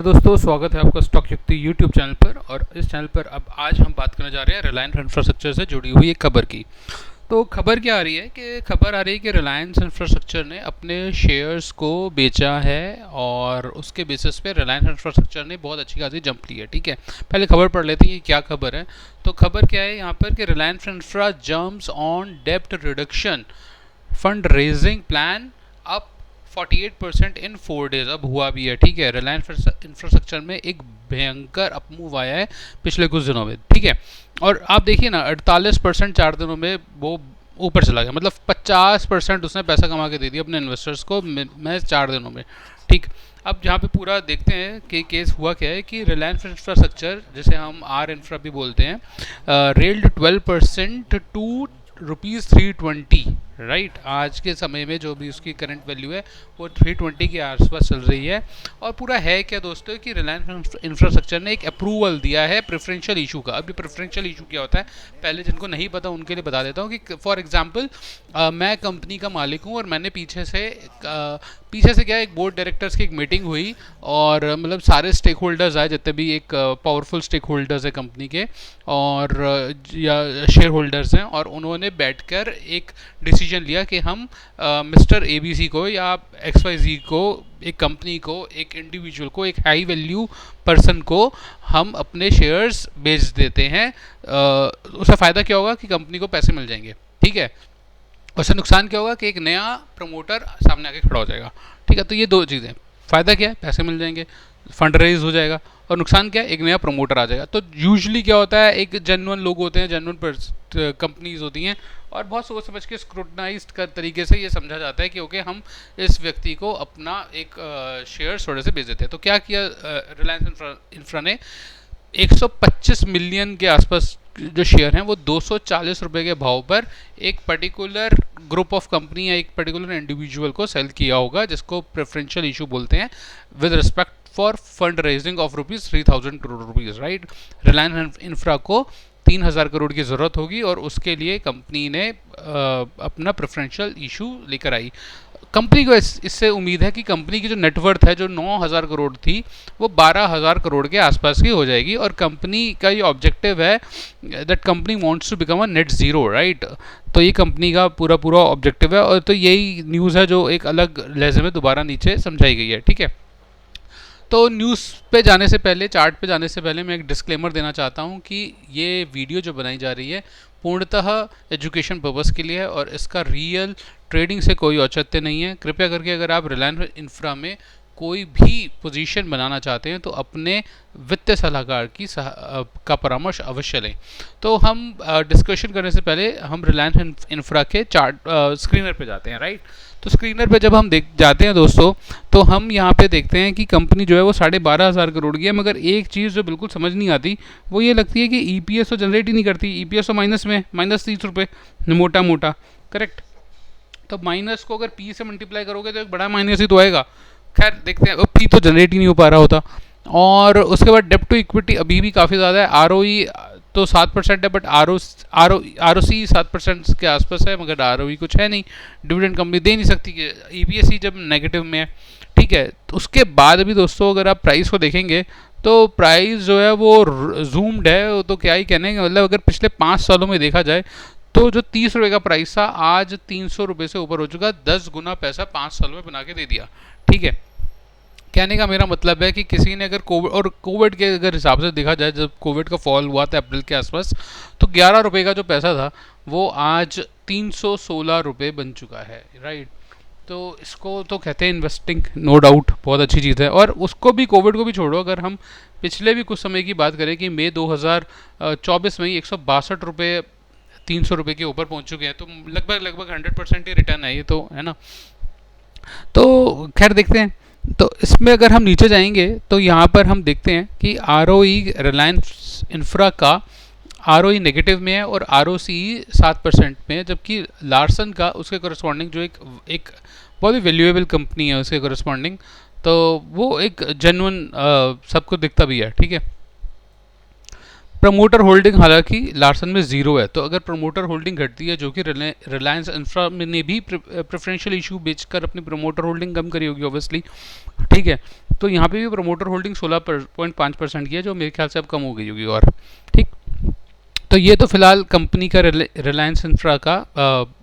दोस्तों, स्वागत है आपका स्टॉक युक्ति यूट्यूब चैनल पर। और इस चैनल पर अब आज हम बात करने जा रहे हैं रिलायंस इंफ्रास्ट्रक्चर से जुड़ी हुई एक खबर की। तो खबर क्या आ रही है कि रिलायंस इंफ्रास्ट्रक्चर ने अपने शेयर्स को बेचा है और उसके बेसिस पे रिलायंस इंफ्रास्ट्रक्चर ने बहुत अच्छी खासी जंप ली है। ठीक है, पहले खबर पढ़ लेते हैं कि क्या खबर है। तो खबर क्या है यहाँ पर कि रिलायंस इंफ्रा जम्प्स ऑन डेप्ट reduction fund raising plan up 48% in 4 days. अब हुआ भी है। ठीक है, रिलायंस इंफ्रास्ट्रक्चर में एक भयंकर अपमूव आया है पिछले कुछ दिनों में। ठीक है, और आप देखिए ना, 48% 4 दिनों में वो ऊपर चला गया। मतलब 50% उसने पैसा कमा के दे दिया अपने इन्वेस्टर्स को महज 4 दिनों में। ठीक, अब यहाँ पे पूरा देखते हैं कि केस हुआ क्या है कि रिलायंस इंफ्रास्ट्रक्चर, जिसे हम आर इंफ्रा भी बोलते हैं, रेल्ड 12% टू ₹320। राइट, आज के समय में जो भी उसकी करंट वैल्यू है वो 320 के आसपास चल रही है। और पूरा है क्या दोस्तों कि रिलायंस इंफ्रास्ट्रक्चर ने एक अप्रूवल दिया है प्रेफरेंशियल इशू का। अभी प्रेफरेंशियल इशू क्या होता है, पहले जिनको नहीं पता उनके लिए बता देता हूँ कि फॉर एग्जांपल मैं कंपनी का मालिक हूँ और मैंने पीछे से क्या, एक बोर्ड डायरेक्टर्स की एक मीटिंग हुई और मतलब सारे स्टेक होल्डर्स आए, जितने भी एक पावरफुल स्टेक होल्डर्स है कंपनी के और या शेयर होल्डर्स हैं, और उन्होंने बैठकर एक डिसीजन लिया कि हम मिस्टर ABC को या XYZ को, एक कंपनी को, एक इंडिविजुअल को, एक हाई वैल्यू पर्सन को हम अपने शेयर्स बेच देते हैं। उससे फ़ायदा क्या होगा कि कंपनी को पैसे मिल जाएंगे। ठीक है, उससे नुकसान क्या होगा कि एक नया प्रमोटर सामने आके खड़ा हो जाएगा। ठीक है, तो ये दो चीज़ें, फ़ायदा क्या है, पैसे मिल जाएंगे, फंड रेज हो जाएगा, और नुकसान क्या है, एक नया प्रमोटर आ जाएगा। तो यूजुअली क्या होता है, एक जेन्युइन लोग होते हैं, जेन्युइन कंपनीज होती हैं, और बहुत सोच समझ के स्क्रूटनाइज्ड कर तरीके से ये समझा जाता है कि ओके, हम इस व्यक्ति को अपना एक शेयर थोड़े से बेच देते हैं। तो क्या किया रिलायंस इंफ्रा ने, 125 मिलियन के आसपास जो शेयर हैं वो 240 रुपये के भाव पर एक पर्टिकुलर ग्रुप ऑफ कंपनी या एक पर्टिकुलर इंडिविजुअल को सेल किया होगा, जिसको प्रेफरेंशियल इशू बोलते हैं, with respect for fund raising of ₹3,000 crore. Right, Reliance infra को 3,000 करोड़ की ज़रूरत होगी और उसके लिए कंपनी ने अपना प्रेफरेंशियल इशू लेकर आई। कंपनी को इससे उम्मीद है कि कंपनी की जो नेटवर्थ है, जो 9,000 करोड़ थी, वो 12,000 करोड़ के आसपास की हो जाएगी। और कंपनी का ये ऑब्जेक्टिव है that company wants to become a net zero. Right, तो ये कंपनी का पूरा ऑब्जेक्टिव है। और तो यही न्यूज़ है जो एक अलग लहजे में दोबारा नीचे समझाई गई है। ठीक है, तो न्यूज़ पे जाने से पहले, चार्ट पे जाने से पहले मैं एक डिस्क्लेमर देना चाहता हूँ कि ये वीडियो जो बनाई जा रही है पूर्णतः एजुकेशन पर्पज़ के लिए है और इसका रियल ट्रेडिंग से कोई औचित्य नहीं है। कृपया करके अगर आप रिलायंस इंफ्रा में कोई भी पोजीशन बनाना चाहते हैं तो अपने वित्तीय सलाहकार का परामर्श अवश्य लें। तो हम डिस्कशन करने से पहले हम रिलायंस इंफ्रा के चार्ट स्क्रीनर पे जाते हैं। राइट, तो स्क्रीनर पे जब हम जाते हैं दोस्तों, तो हम यहाँ पे देखते हैं कि कंपनी जो है वो 12,500 करोड़ की है। मगर एक चीज़ जो बिल्कुल समझ नहीं आती वो ये लगती है कि EPS तो जनरेट ही नहीं करती। EPS तो माइनस में, -30 रुपये, मोटा मोटा। करेक्ट, तो माइनस को अगर P से मल्टीप्लाई करोगे तो एक बड़ा माइनस ही तो आएगा। खैर देखते हैं, P तो जनरेट ही नहीं हो पा रहा होता। और उसके बाद डेप्ट टू इक्विटी अभी भी काफ़ी ज़्यादा है। ROE तो 7% है, बट ROC 7% के आसपास है, मगर ROE कुछ है नहीं। डिविडेंड कंपनी दे नहीं सकती कि EPS ही जब नेगेटिव में है। ठीक है, तो उसके बाद भी दोस्तों अगर आप प्राइस को देखेंगे तो प्राइस जो है वो जूम्ड है। वो तो क्या ही कहने, मतलब अगर पिछले 5 सालों में देखा जाए तो जो 30 रुपये का प्राइस था आज 300 रुपये से ऊपर हो चुका। 10 गुना पैसा 5 साल में बना के दे दिया। ठीक है, कहने का मेरा मतलब है कि किसी ने अगर कोविड के अगर हिसाब से देखा जाए, जब कोविड का फॉल हुआ था अप्रैल के आसपास, तो 11 रुपये का जो पैसा था वो आज 316 रुपये बन चुका है। राइट, तो इसको तो कहते हैं इन्वेस्टिंग, नो डाउट बहुत अच्छी चीज़ है। और उसको भी, कोविड को भी छोड़ो, अगर हम पिछले भी कुछ समय की बात करें कि मई 2024 में ही 162 रुपये 300 रुपये के ऊपर पहुंच चुके हैं, तो लगभग 100% ही रिटर्न है ये तो, है ना। तो खैर देखते हैं। तो इसमें अगर हम नीचे जाएंगे तो यहाँ पर हम देखते हैं कि ROE रिलायंस इंफ्रा का ROE नेगेटिव में है और ROCE 7% में है, जबकि लार्सन का उसके करस्पॉन्डिंग जो एक बहुत ही वैल्यूएबल कंपनी है उसके करस्पॉन्डिंग, तो वो एक जेन्युइन सबको दिखता भी है। ठीक है, प्रमोटर होल्डिंग हालांकि लार्सन में ज़ीरो है, तो अगर प्रमोटर होल्डिंग घटती है, जो कि रिलायंस इंफ्रा ने भी प्रेफरेंशियल इशू बेचकर अपनी प्रमोटर होल्डिंग कम करी होगी ऑब्वियसली, ठीक है, तो यहाँ पे भी प्रमोटर होल्डिंग 16.5% की है, जो मेरे ख्याल से अब कम हो गई होगी और ठीक। तो ये तो फिलहाल कंपनी का रिलायंस इंफ्रा का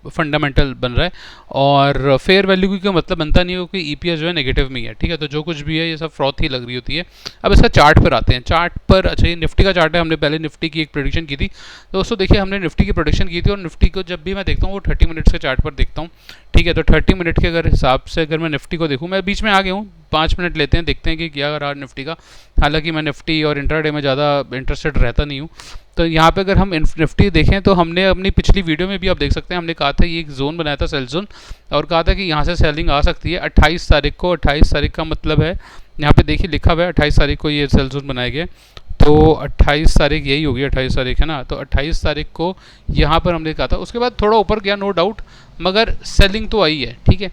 फंडामेंटल बन रहा है, और फेयर वैल्यू का मतलब बनता नहीं है क्योंकि ईपीएस जो है नेगेटिव में ही है, ठीक है, तो जो कुछ भी है ये सब फ्रॉथ ही लग रही होती है। अब इसका चार्ट पर आते हैं, चार्ट पर अच्छा ये निफ्टी का चार्ट है, हमने पहले निफ्टी की एक प्रेडिक्शन की थी, तो दोस्तों देखिए हमने निफ्टी की प्रेडिक्शन की थी, और निफ्टी को जब भी मैं देखता हूँ वो 30 मिनट्स के चार्ट पर देखता हूँ, ठीक है, तो 30 मिनट के अगर हिसाब से अगर मैं निफ्टी को देखूँ, मैं बीच में आ गया हूँ, 5 मिनट लेते हैं, देखते हैं कि क्या रहा निफ्टी का। हालांकि मैं निफ्टी और इंट्राडे में ज़्यादा इंटरेस्टेड रहता नहीं हूँ, तो यहाँ पे अगर हम निफ्टी देखें तो हमने अपनी पिछली वीडियो में भी आप देख सकते हैं, हमने कहा था ये एक जोन बनाया था, सेल जोन, और कहा था कि यहाँ से सेलिंग आ सकती है 28 तारीख को। 28 तारीख का मतलब है यहाँ पे देखिए लिखा हुआ है 28 तारीख को ये सेल जोन बनाया गया, तो 28 तारीख यही होगी, 28 तारीख है ना, तो 28 तारीख को यहाँ पर हमने कहा था। उसके बाद थोड़ा ऊपर गया नो डाउट, मगर सेलिंग तो आई है, ठीक है।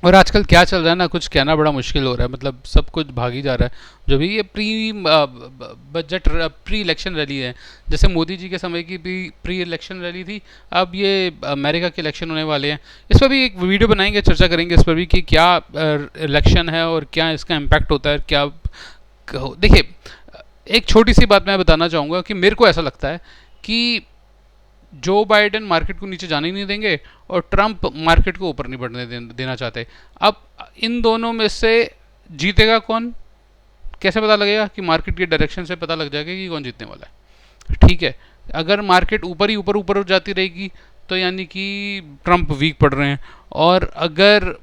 और आजकल क्या चल रहा है ना, कुछ कहना बड़ा मुश्किल हो रहा है, मतलब सब कुछ भाग ही जा रहा है। जो भी ये बजट प्री इलेक्शन रैली है, जैसे मोदी जी के समय की भी प्री इलेक्शन रैली थी, अब ये अमेरिका के इलेक्शन होने वाले हैं, इस पर भी एक वीडियो बनाएंगे, चर्चा करेंगे इस पर भी कि क्या इलेक्शन है और क्या इसका इम्पैक्ट होता है, क्या। देखिए एक छोटी सी बात मैं बताना चाहूँगा कि मेरे को ऐसा लगता है कि जो बाइडेन मार्केट को नीचे जाने ही नहीं देंगे और ट्रंप मार्केट को ऊपर नहीं बढ़ने देना चाहते। अब इन दोनों में से जीतेगा कौन, कैसे पता लगेगा? कि मार्केट के डायरेक्शन से पता लग जाएगा कि कौन जीतने वाला है, ठीक है। अगर मार्केट ऊपर ही ऊपर जाती रहेगी तो यानी कि ट्रंप वीक पड़ रहे हैं, और अगर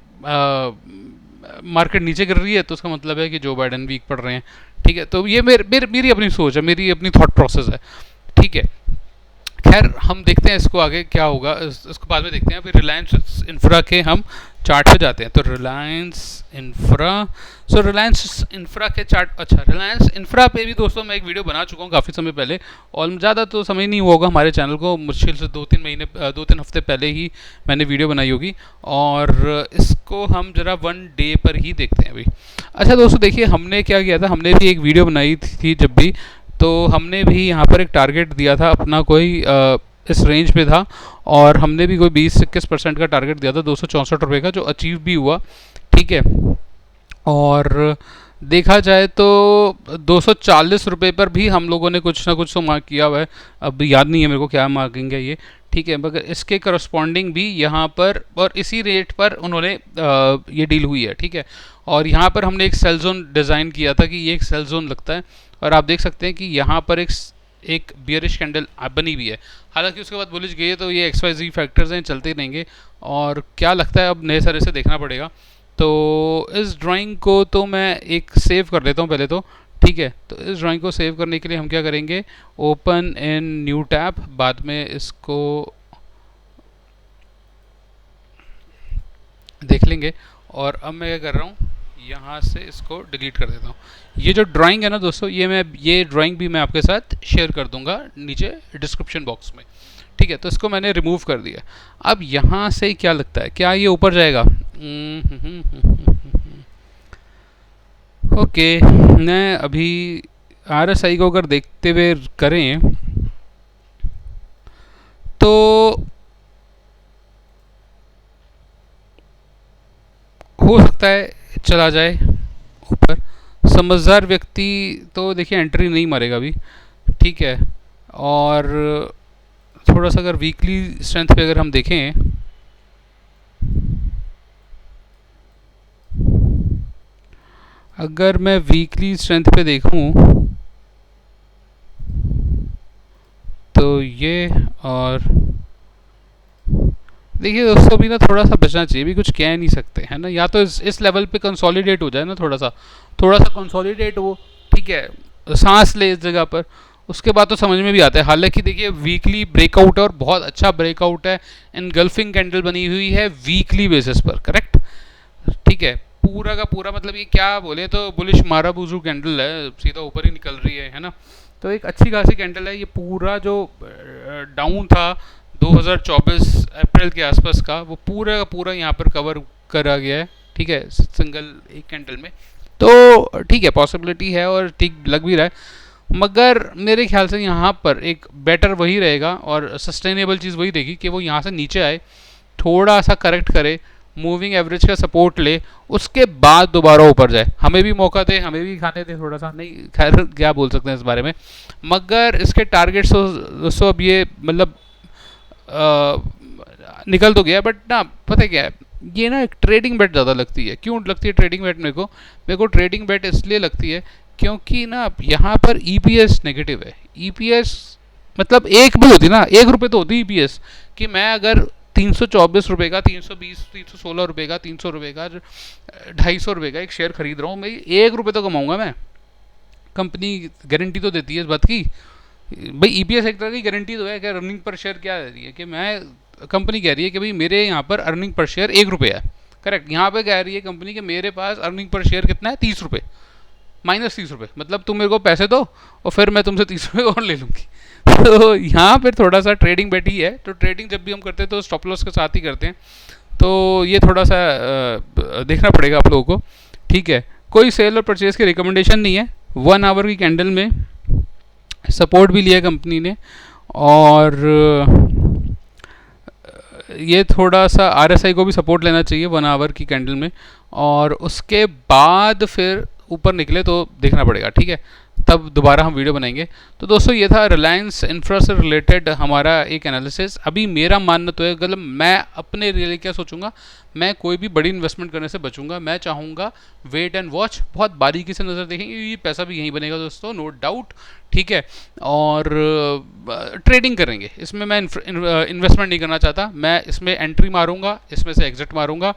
मार्केट नीचे गिर रही है तो उसका मतलब है कि जो बाइडेन वीक पड़ रहे हैं, ठीक है। तो ये मेरी अपनी सोच है, मेरी अपनी थॉट प्रोसेस है, ठीक है। खैर हम देखते हैं इसको आगे क्या होगा, इसको बाद में देखते हैं। अभी रिलायंस इंफ्रा के हम चार्ट पे जाते हैं, तो रिलायंस इंफ्रा के चार्ट, अच्छा रिलायंस इंफ्रा पे भी दोस्तों मैं एक वीडियो बना चुका हूँ काफ़ी समय पहले, और ज़्यादा तो समय नहीं होगा हमारे चैनल को, मुश्किल से 2-3 हफ्ते पहले ही मैंने वीडियो बनाई होगी, और इसको हम ज़रा 1 डे पर ही देखते हैं अभी। अच्छा दोस्तों देखिए हमने क्या किया था, हमने भी एक वीडियो बनाई थी जब भी, तो हमने भी यहाँ पर एक टारगेट दिया था अपना, कोई इस रेंज पे था, और हमने भी कोई 20-21% का टारगेट दिया था 264 रुपये का, जो अचीव भी हुआ, ठीक है। और देखा जाए तो 240 रुपये पर भी हम लोगों ने कुछ ना कुछ तो मार्क किया हुआ है, अब याद नहीं है मेरे को क्या मार्किंग है ये, ठीक है, मगर इसके करस्पॉन्डिंग भी यहाँ पर और इसी रेट पर उन्होंने ये डील हुई है, ठीक है। और यहाँ पर हमने एक सेल जोन डिज़ाइन किया था कि ये एक सेल जोन लगता है, और आप देख सकते हैं कि यहाँ पर एक बियरिश कैंडल बनी हुई है, हालांकि उसके बाद बुलिश गई है, तो ये XYZ फैक्टर्स हैं, चलते ही रहेंगे, और क्या लगता है अब नए सरे से देखना पड़ेगा। तो इस ड्राइंग को तो मैं एक सेव कर लेता हूँ पहले तो, ठीक है। तो इस ड्राइंग को सेव करने के लिए हम क्या करेंगे, ओपन इन न्यू टैब, बाद में इसको देख लेंगे, और अब मैं क्या कर रहा हूँ, यहाँ से इसको डिलीट कर देता हूँ। ये जो ड्राइंग है ना दोस्तों, ये ड्राइंग भी मैं आपके साथ शेयर कर दूंगा नीचे डिस्क्रिप्शन बॉक्स में, ठीक है। तो इसको मैंने रिमूव कर दिया। अब यहाँ से क्या लगता है, क्या ये ऊपर जाएगा? ओके, मैं अभी RSI को अगर देखते हुए करें तो हो सकता है चला जाए ऊपर। समझदार व्यक्ति तो देखिए एंट्री नहीं मारेगा अभी, ठीक है। और थोड़ा सा अगर वीकली स्ट्रेंथ पे अगर हम देखें, अगर मैं वीकली स्ट्रेंथ पे देखूं तो ये, और देखिए दोस्तों भी ना थोड़ा सा बचना चाहिए, भी कुछ कह नहीं सकते है ना, या तो इस लेवल पे कंसोलिडेट हो जाए ना, थोड़ा सा कंसोलिडेट हो, ठीक है, सांस ले इस जगह पर, उसके बाद तो समझ में भी आता है। हालांकि देखिए वीकली ब्रेकआउट है और बहुत अच्छा ब्रेकआउट है, इनगल्फिंग कैंडल बनी हुई है वीकली बेसिस पर, करेक्ट, ठीक है। पूरा का पूरा मतलब ये क्या बोले तो बुलिश माराबूजू कैंडल है, सीधा ऊपर ही निकल रही है ना, तो एक अच्छी खासी कैंडल है। ये पूरा जो डाउन था 2024 अप्रैल के आसपास का, वो पूरा का पूरा यहाँ पर कवर करा गया है, ठीक है, सिंगल एक कैंडल में, तो ठीक है, पॉसिबिलिटी है और ठीक लग भी रहा है। मगर मेरे ख्याल से यहाँ पर एक बेटर वही रहेगा और सस्टेनेबल चीज़ वही रहेगी कि वो यहाँ से नीचे आए, थोड़ा सा करेक्ट करे, मूविंग एवरेज का सपोर्ट ले, उसके बाद दोबारा ऊपर जाए। हमें भी मौका दे, हमें भी खाने दे थोड़ा सा, नहीं खैर क्या बोल सकते हैं इस बारे में। मगर इसके टारगेट्स तो दोस्तों अब ये मतलब निकल तो गया, बट ना पता है क्या है, ये ना एक ट्रेडिंग बेट ज़्यादा लगती है। क्यों लगती है ट्रेडिंग बेट? मेरे को ट्रेडिंग बेट इसलिए लगती है क्योंकि ना यहाँ पर ईपीएस नेगेटिव है। ईपीएस मतलब एक भी होती ना, 1 रुपये तो होती ईपीएस, कि मैं अगर 324 रुपये का, 320, 316 रुपये का, 300 रुपये का, 250 रुपये का एक शेयर खरीद रहा हूँ, मैं 1 रुपये तो कमाऊंगा मैं। कंपनी गारंटी तो देती है इस बात की भाई, ईपीएस एक तरह की गारंटी तो है कि अर्निंग पर शेयर क्या दे रही है, कि मैं कंपनी कह रही है कि भाई मेरे यहाँ पर अर्निंग पर शेयर 1 रुपये है। करेक्ट, यहाँ पे कह रही है कंपनी कि मेरे पास अर्निंग पर शेयर कितना है, 30 रुपये, -30 रुपये, मतलब तुम मेरे को पैसे दो और फिर मैं तुमसे 30 रुपये और ले लूँगी। तो यहाँ पर थोड़ा सा ट्रेडिंग बेट ही है। तो ट्रेडिंग जब भी हम करते हैं तो स्टॉप लॉस के साथ ही करते हैं। तो ये थोड़ा सा देखना पड़ेगा आप लोगों को, ठीक है। कोई सेल और परचेज की रिकमेंडेशन नहीं है। 1 आवर की कैंडल में सपोर्ट भी लिया कंपनी ने, और ये थोड़ा सा आरएसआई को भी सपोर्ट लेना चाहिए 1 आवर की कैंडल में, और उसके बाद फिर ऊपर निकले तो देखना पड़ेगा, ठीक है, तब दोबारा हम वीडियो बनाएंगे। तो दोस्तों ये था रिलायंस इंफ्रा से रिलेटेड हमारा एक एनालिसिस। अभी मेरा मानना तो है, मतलब मैं अपने लिए क्या सोचूंगा, मैं कोई भी बड़ी इन्वेस्टमेंट करने से बचूंगा। मैं चाहूँगा वेट एंड वॉच, बहुत बारीकी से नज़र देखेंगे, ये पैसा भी यहीं बनेगा दोस्तों, नो डाउट, ठीक है। और ट्रेडिंग करेंगे, इसमें मैं इन्वेस्टमेंट नहीं करना चाहता। मैं इसमें एंट्री मारूंगा, इसमें से एग्जिट मारूंगा,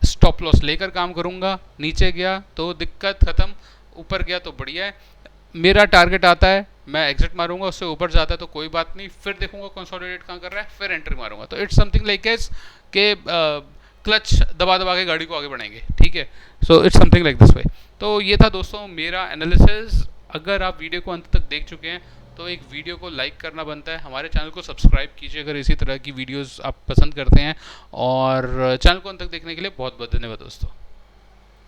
स्टॉप लॉस लेकर काम करूंगा। नीचे गया तो दिक्कत ख़त्म, ऊपर गया तो बढ़िया है। मेरा टारगेट आता है, मैं एग्जिट मारूंगा, उससे ऊपर जाता है तो कोई बात नहीं, फिर देखूंगा कंसोलिडेट कहाँ कर रहा है, फिर एंट्री मारूंगा। तो इट्स समथिंग लाइक एज के क्लच दबा दबा के गाड़ी को आगे बढ़ाएंगे, ठीक है। So it's something like this way. तो ये था दोस्तों मेरा एनालिसिस। अगर आप वीडियो को अंत तक देख चुके हैं तो एक वीडियो को लाइक करना बनता है, हमारे चैनल को सब्सक्राइब कीजिए अगर इसी तरह की वीडियोस आप पसंद करते हैं, और चैनल को अंत तक देखने के लिए बहुत बहुत धन्यवाद दोस्तों।